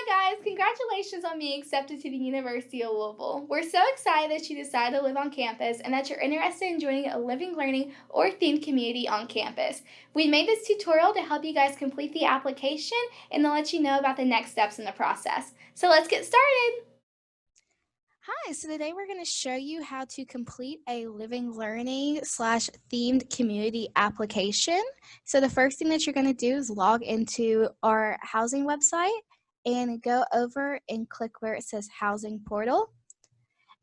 Hi guys, congratulations on being accepted to the University of Louisville. We're so excited that you decided to live on campus and that you're interested in joining a living, learning, or themed community on campus. We made this tutorial to help you guys complete the application and to let you know about the next steps in the process. So let's get started. Hi, so today we're going to show you how to complete a living learning slash themed community application. So the first thing that you're going to do is log into our housing website and go over and click where it says housing portal.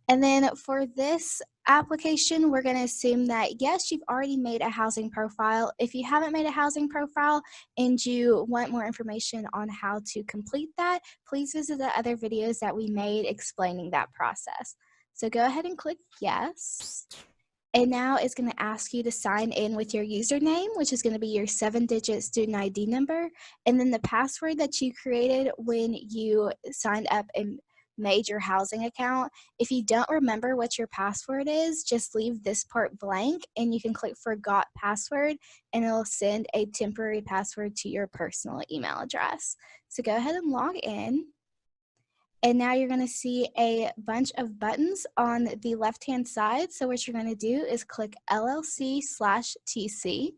And then for this application, we're going to assume that yes, you've already made a housing profile. If you haven't made a housing profile and you want more information on how to complete that, please visit the other videos that we made explaining that process. So go ahead and click yes. And now it's going to ask you to sign in with your username, which is going to be your 7-digit student ID number, and then the password that you created when you signed up and made your housing account. If you don't remember what your password is, just leave this part blank and you can click forgot password and it'll send a temporary password to your personal email address. So go ahead and log in. And now you're going to see a bunch of buttons on the left-hand side. So what you're going to do is click LLC/TC.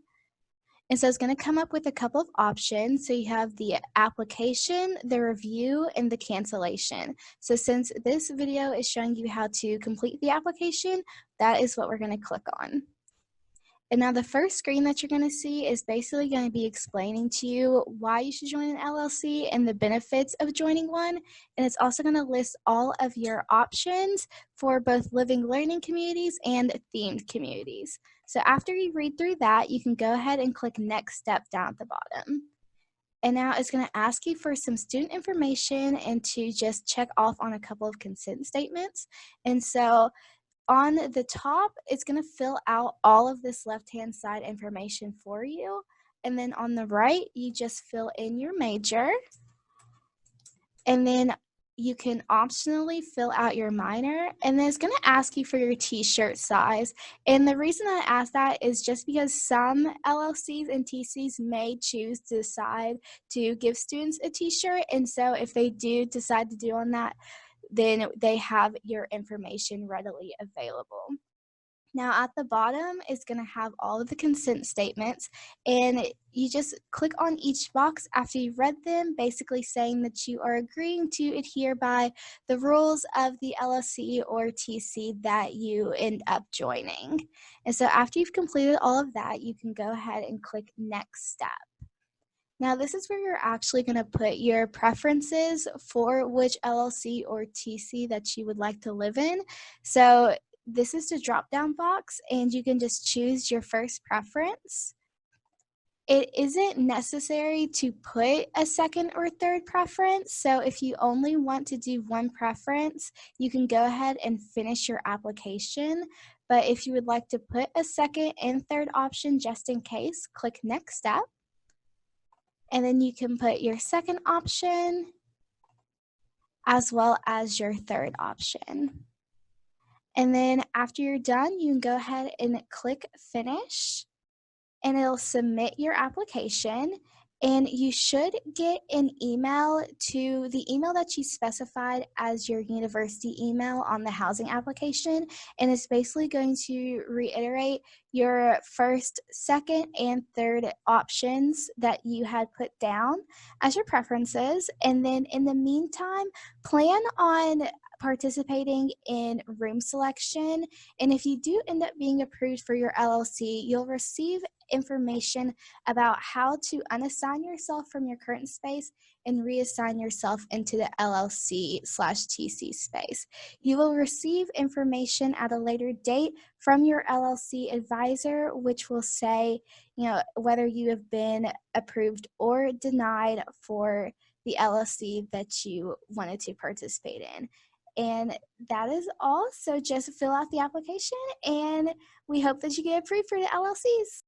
And so it's going to come up with a couple of options. So you have the application, the review, and the cancellation. So since this video is showing you how to complete the application, that is what we're going to click on. And now the first screen that you're going to see is basically going to be explaining to you why you should join an LLC and the benefits of joining one. And it's also going to list all of your options for both living learning communities and themed communities. So after you read through that, you can go ahead and click next step down at the bottom. And now it's going to ask you for some student information and to just check off on a couple of consent statements. And so on the top, it's going to fill out all of this left-hand side information for you. And then on the right, you just fill in your major. And then you can optionally fill out your minor. And then it's going to ask you for your t-shirt size. And the reason I ask that is just because some LLCs and TCs may choose to decide to give students a t-shirt. And so if they do decide to do on that, then they have your information readily available. Now at the bottom is going to have all of the consent statements, and you just click on each box after you've read them, basically saying that you are agreeing to adhere by the rules of the LLC or TC that you end up joining. And so after you've completed all of that, you can go ahead and click next step. Now, this is where you're actually going to put your preferences for which LLC or TC that you would like to live in. So this is the drop-down box, and you can just choose your first preference. It isn't necessary to put a second or third preference. So if you only want to do one preference, you can go ahead and finish your application. But if you would like to put a second and third option just in case, click next step. And then you can put your second option as well as your third option. And then after you're done, you can go ahead and click finish and it'll submit your application. And you should get an email to the email that you specified as your university email on the housing application. And it's basically going to reiterate your first, second, and third options that you had put down as your preferences. And then in the meantime, plan on participating in room selection. And if you do end up being approved for your LLC, you'll receive information about how to unassign yourself from your current space and reassign yourself into the LLC/TC space. You will receive information at a later date from your LLC advisor, which will say, whether you have been approved or denied for the LLC that you wanted to participate in. And that is all. So just fill out the application, and we hope that you get approved for the LLCs.